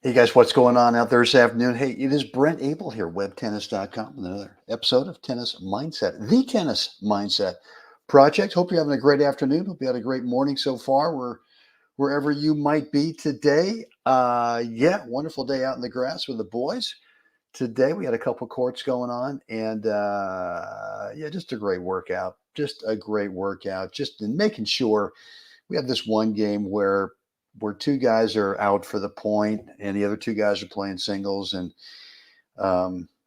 Hey guys, what's going on out there this afternoon? Hey, it is Brent Abel here, WebTennis.com, with another episode of Tennis Mindset, the Tennis Mindset Project. Hope you're having a great afternoon. Hope you had a great morning so far, wherever you might be today. Yeah, wonderful day out in the grass with the boys. Today we had a couple courts going on, and yeah, just a great workout. Just a great workout. Just in making sure we have this one game where two guys are out for the point and the other two guys are playing singles, and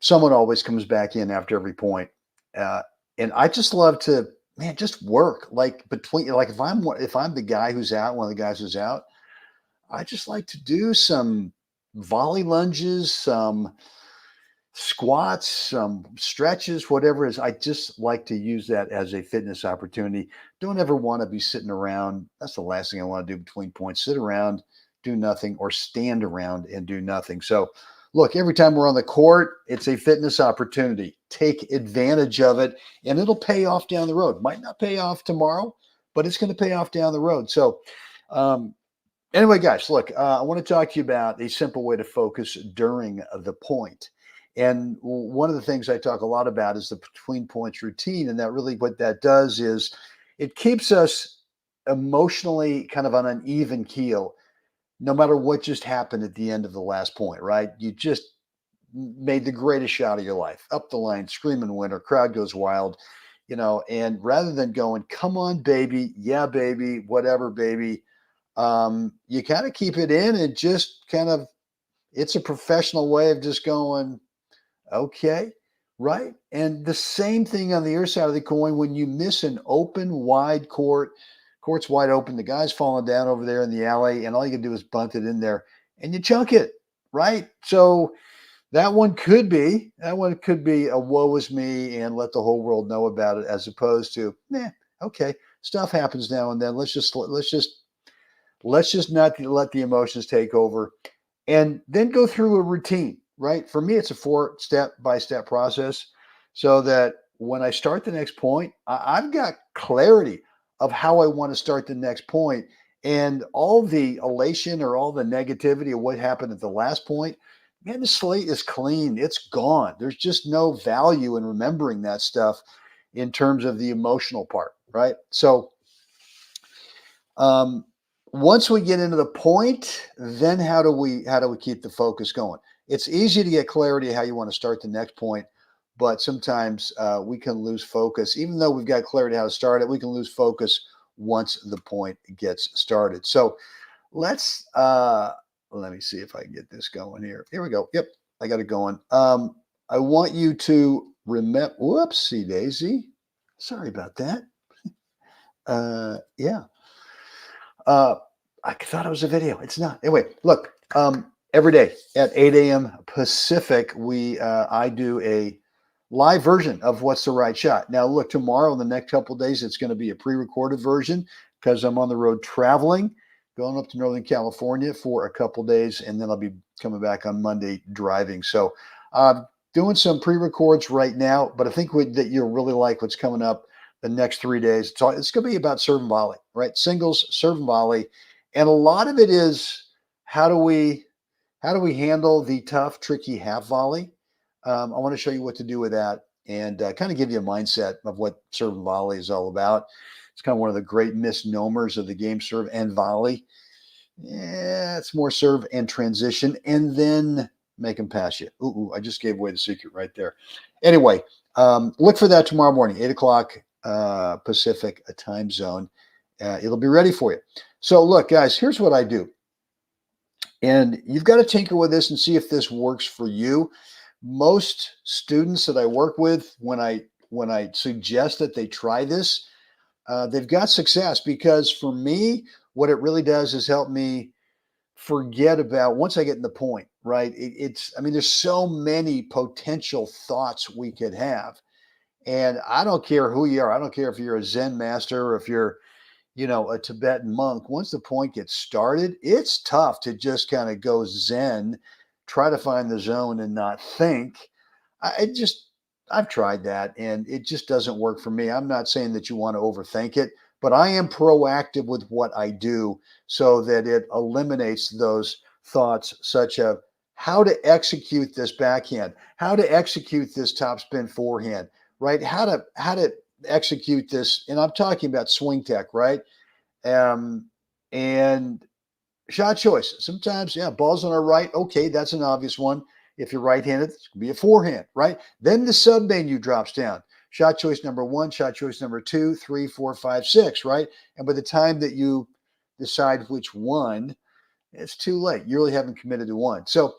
someone always comes back in after every point. uh, and I just love to, man, just work like between, like if I'm the guy who's out, one of the guys who's out, I just like to do some volley lunges, some squats, some stretches, whatever it is. I just like to use that as a fitness opportunity. Don't ever want to be sitting around. That's the last thing I want to do between points. Sit around, do nothing, or stand around and do nothing. So, look, every time we're on the court, it's a fitness opportunity. Take advantage of it, and it'll pay off down the road. Might not pay off tomorrow, but it's going to pay off down the road. So, um, anyway, guys, look, I want to talk to you about a simple way to focus during the point. And one of the things I talk a lot about is the between points routine. And that really, what that does is it keeps us emotionally kind of on an even keel, no matter what just happened at the end of the last point, right? You just made the greatest shot of your life, up the lane, screaming winner, crowd goes wild, and rather than going, come on, baby, yeah, baby, whatever, baby, you kind of keep it in and just kind of, it's a professional way of just going, okay, right? And the same thing on the other side of the coin, when you miss an open, wide court's wide open, the guy's falling down over there in the alley, and all you can do is bunt it in there and you chunk it, right? So that one could be a woe is me and let the whole world know about it, as opposed to, okay, stuff happens now and then. Let's just not let the emotions take over, and then go through a routine, right? For me, it's a 4 step-by-step process, so that when I start the next point, I've got clarity of how I want to start the next point, and all the elation or all the negativity of what happened at the last point, man, the slate is clean. It's gone. There's just no value in remembering that stuff in terms of the emotional part, right? So, um, once we get into the point, then how do we keep the focus going? It's easy to get clarity how you want to start the next point, but sometimes we can lose focus. Even though we've got clarity how to start it, we can lose focus once the point gets started. So let's let me see if I can get this going here. Here we go. Yep, I got it going. I want you to remember. Whoopsie daisy. Sorry about that. Yeah. I thought it was a video. It's not. Anyway, look, every day at 8 a.m. Pacific, I do a live version of What's the Right Shot. Now, look, tomorrow, in the next couple of days, it's going to be a pre-recorded version because I'm on the road traveling, going up to Northern California for a couple of days, and then I'll be coming back on Monday driving. So, doing some pre-records right now, but I think that you'll really like what's coming up the next 3 days. It's going to be about serve and volley, right? Singles, serve and volley, and a lot of it is how do we handle the tough, tricky half volley. I want to show you what to do with that, and kind of give you a mindset of what serve and volley is all about. It's kind of one of the great misnomers of the game, serve and volley. Yeah, it's more serve and transition, and then make them pass you. Ooh, I just gave away the secret right there. Anyway, look for that tomorrow morning, 8 o'clock Pacific time zone. It'll be ready for you. So look, guys, here's what I do. And you've got to tinker with this and see if this works for you. Most students that I work with, when I suggest that they try this, they've got success, because for me, what it really does is help me forget about, once I get in the point, right? I mean, there's so many potential thoughts we could have. And I don't care who you are. I don't care if you're a Zen master or if you're, a Tibetan monk. Once the point gets started, it's tough to just kind of go Zen, try to find the zone and not think. I've tried that and it just doesn't work for me. I'm not saying that you want to overthink it, but I am proactive with what I do so that it eliminates those thoughts such as how to execute this backhand, how to execute this topspin forehand, right? How to execute this, and I'm talking about swing tech, right? And shot choice. Sometimes, yeah, balls on our right. Okay, that's an obvious one. If you're right-handed, it's gonna be a forehand, right? Then the sub-menu drops down. Shot choice number one, shot choice number two, three, four, five, six, right? And by the time that you decide which one, it's too late. You really haven't committed to one. So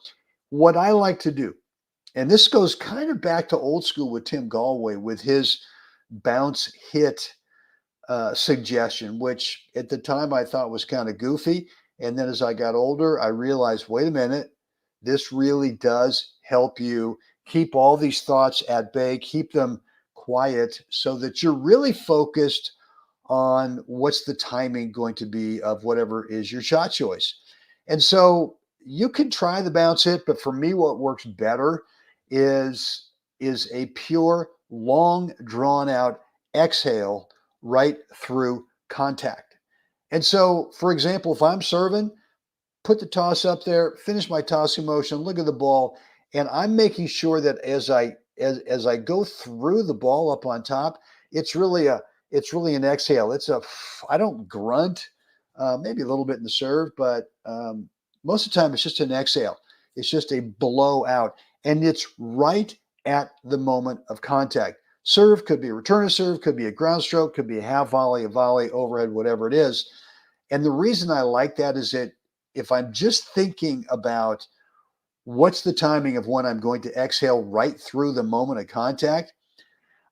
what I like to do, and this goes kind of back to old school with Tim Galway with his bounce hit suggestion, which at the time I thought was kind of goofy. And then as I got older, I realized, wait a minute, this really does help you keep all these thoughts at bay, keep them quiet so that you're really focused on what's the timing going to be of whatever is your shot choice. And so you can try the bounce hit, but for me, what works better is a pure, long, drawn out exhale right through contact. And so, for example, if I'm serving, put the toss up there, finish my tossing motion, look at the ball, and I'm making sure that as I go through the ball up on top, it's really an exhale. I don't grunt, maybe a little bit in the serve, but most of the time it's just an exhale. It's just a blowout, and it's right at the moment of contact. Serve could be a return of serve, could be a ground stroke, could be a half volley, a volley, overhead, whatever it is. And the reason I like that is that if I'm just thinking about what's the timing of when I'm going to exhale right through the moment of contact,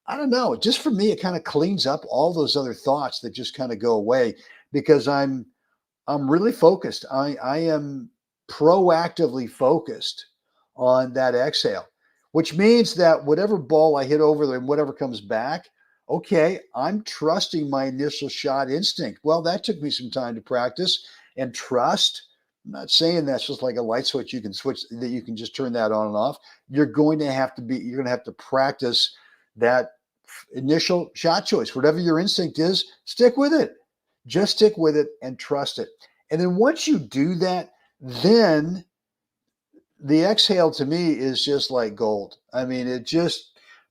I don't know. Just for me, it kind of cleans up all those other thoughts that just kind of go away because I'm really focused. I am proactively focused on that exhale, which means that whatever ball I hit over there and whatever comes back, okay, I'm trusting my initial shot instinct. Well, that took me some time to practice and trust. I'm not saying that's just like a light switch you can switch that you can just turn that on and off. You're going to have to practice that initial shot choice. Whatever your instinct is, stick with it. Just stick with it and trust it. And then once you do that, then the exhale to me is just like gold. I mean,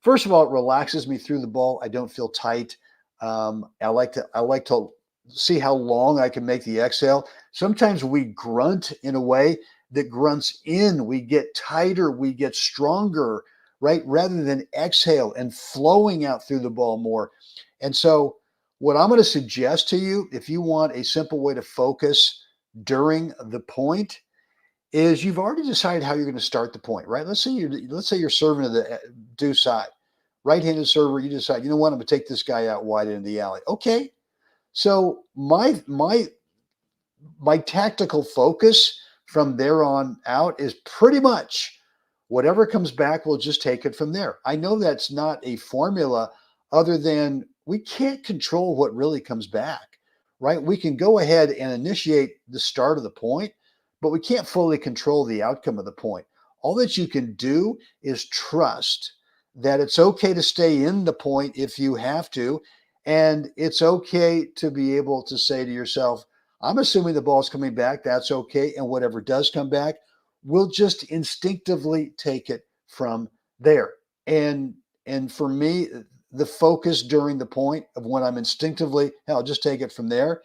first of all, it relaxes me through the ball. I don't feel tight. I like to see how long I can make the exhale. Sometimes we grunt in a way that grunts in. We get tighter, we get stronger, right? Rather than exhale and flowing out through the ball more. And so what I'm going to suggest to you, if you want a simple way to focus during the point, is you've already decided how you're going to start the point, right? Let's say you're serving to the deuce side, right-handed server. You decide, you know what, I'm going to take this guy out wide into the alley. Okay, so my tactical focus from there on out is pretty much whatever comes back, we'll just take it from there. I know that's not a formula other than we can't control what really comes back, right? We can go ahead and initiate the start of the point, but we can't fully control the outcome of the point. All that you can do is trust that it's okay to stay in the point if you have to, and it's okay to be able to say to yourself, I'm assuming the ball's coming back, that's okay, and whatever does come back, we'll just instinctively take it from there. And for me, the focus during the point of when I'm instinctively, I'll just take it from there,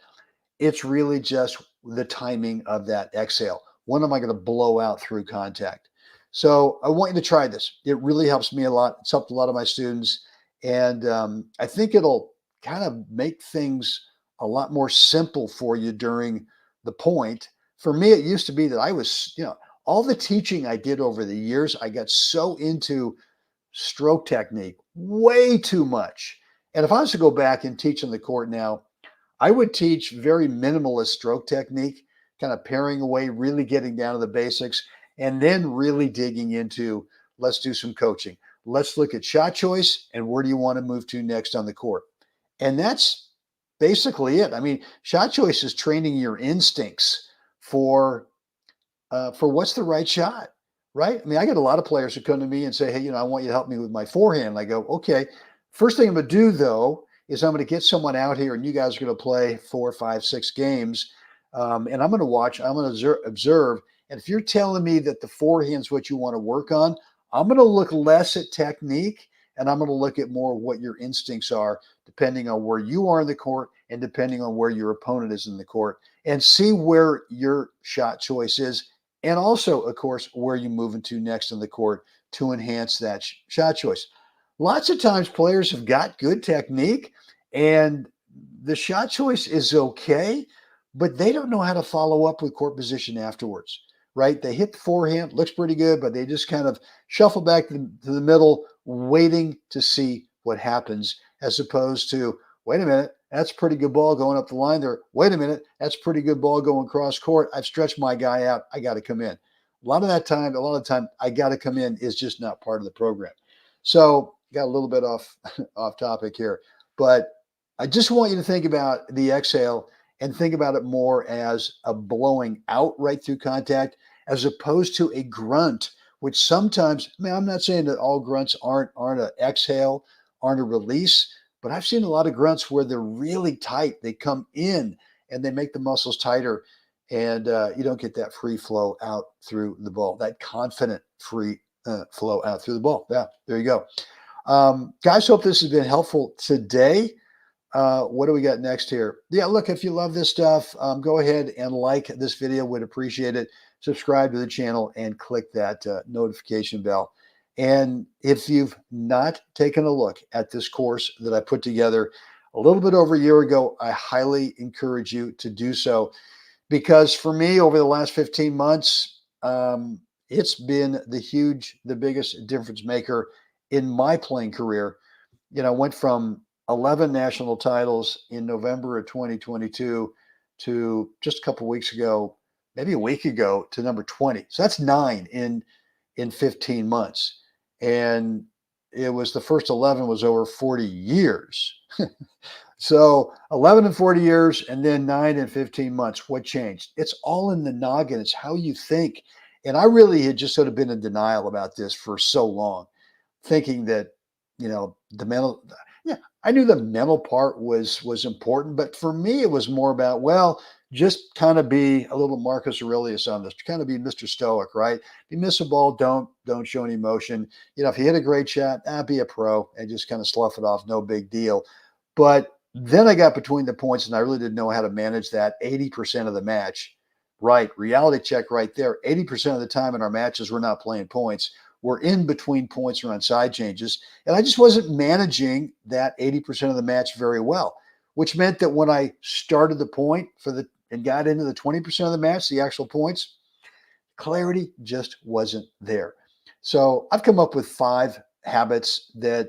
it's really just the timing of that exhale. When am I going to blow out through contact? So I want you to try this. It really helps me a lot. It's helped a lot of my students. And I think it'll kind of make things a lot more simple for you during the point. For me, it used to be that I was, all the teaching I did over the years, I got so into stroke technique, way too much. And if I was to go back and teach on the court now, I would teach very minimalist stroke technique, kind of paring away, really getting down to the basics, and then really digging into, let's do some coaching. Let's look at shot choice and where do you want to move to next on the court. And that's basically it. I mean, shot choice is training your instincts for what's the right shot, right? I mean, I get a lot of players who come to me and say, hey, I want you to help me with my forehand. And I go, okay, first thing I'm going to do though, is I'm going to get someone out here and you guys are going to play 4, 5, 6 games. And I'm going to watch, I'm going to observe, And if you're telling me that the forehand's what you want to work on, I'm going to look less at technique and I'm going to look at more what your instincts are, depending on where you are in the court and depending on where your opponent is in the court, and see where your shot choice is. And also, of course, where you move into next in the court to enhance that shot choice. Lots of times players have got good technique and the shot choice is okay, but they don't know how to follow up with court position afterwards, right? They hit the forehand, looks pretty good, but they just kind of shuffle back to the middle, waiting to see what happens, as opposed to, wait a minute, that's a pretty good ball going up the line there. Wait a minute, that's a pretty good ball going cross court. I've stretched my guy out. I got to come in. A lot of the time, I got to come in is just not part of the program. So got a little bit off topic here, but I just want you to think about the exhale and think about it more as a blowing out right through contact, as opposed to a grunt, which sometimes, I mean, I'm not saying that all grunts aren't an exhale, aren't a release, but I've seen a lot of grunts where they're really tight. They come in and they make the muscles tighter, and you don't get that free flow out through the ball, that confident free flow out through the ball. Yeah, there you go. Guys, hope this has been helpful today. What do we got next here? Yeah, look, if you love this stuff, go ahead and like this video. Would appreciate it. Subscribe to the channel and click that notification bell. And if you've not taken a look at this course that I put together a little bit over a year ago, I highly encourage you to do so, because for me, over the last 15 months, it's been the biggest difference maker in my playing career. You know, I went from 11 national titles in November of 2022 to just a couple of weeks ago, maybe a week ago, to number 20. So that's 9 in 15 months. And it was the first 11 was over 40 years. So 11 in 40 years and then 9 in 15 months. What changed? It's all in the noggin. It's how you think. And I really had just sort of been in denial about this for so long, thinking that, you know, the mental, yeah, I knew the mental part was important, but for me, it was more about, well, just kind of be a little Marcus Aurelius on this, kind of be Mr. Stoic, right? If you miss a ball, don't show any emotion. You know, if you hit a great shot, be a pro and just kind of slough it off, no big deal. But then I got between the points and I really didn't know how to manage that 80% of the match. Right, reality check right there. 80% of the time in our matches, we're not playing points. We're in between points or on side changes. And I just wasn't managing that 80% of the match very well, which meant that when I started the point and got into the 20% of the match, the actual points, clarity just wasn't there. So I've come up with 5 habits that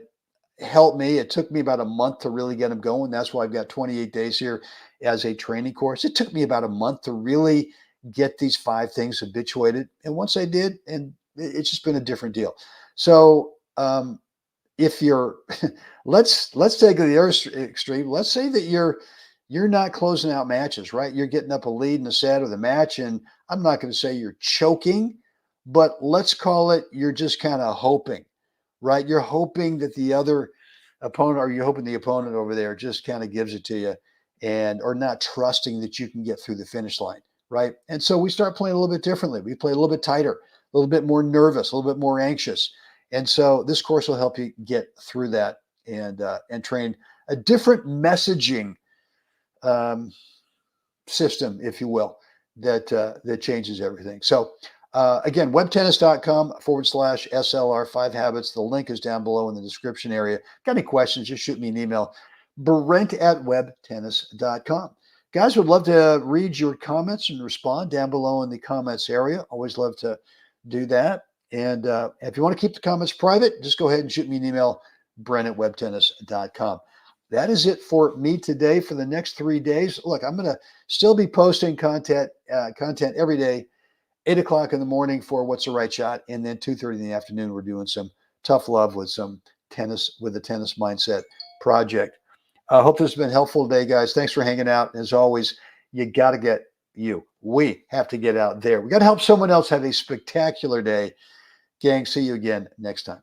help me. It took me about a month to really get them going. That's why I've got 28 days here as a training course. It took me about a month to really get these 5 things habituated. And once I did, and it's just been a different deal. So if you're, let's take the other extreme. Let's say that you're not closing out matches, right? You're getting up a lead in the set of the match, and I'm not going to say you're choking, but let's call it you're just kind of hoping, right? You're hoping that the other opponent, or you're hoping the opponent over there just kind of gives it to you, or not trusting that you can get through the finish line, right? And so we start playing a little bit differently. We play a little bit tighter, a little bit more nervous, a little bit more anxious. And so this course will help you get through that and train a different messaging system, if you will, that changes everything. So again, webtennis.com/SLR 5 habits. The link is down below in the description area. Got any questions, just shoot me an email, Brent@webtennis.com. Guys, would love to read your comments and respond down below in the comments area. Always love to do that. And if you want to keep the comments private, just go ahead and shoot me an email, Brent@webtennis.com. That is it for me today for the next 3 days. Look, I'm going to still be posting content every day, 8 o'clock in the morning for What's the Right Shot, and then 2:30 in the afternoon, we're doing some tough love with some tennis, with the Tennis Mindset Project. I hope this has been helpful today, guys. Thanks for hanging out. As always, we have to get out there. We got to help someone else have a spectacular day. Gang, see you again next time.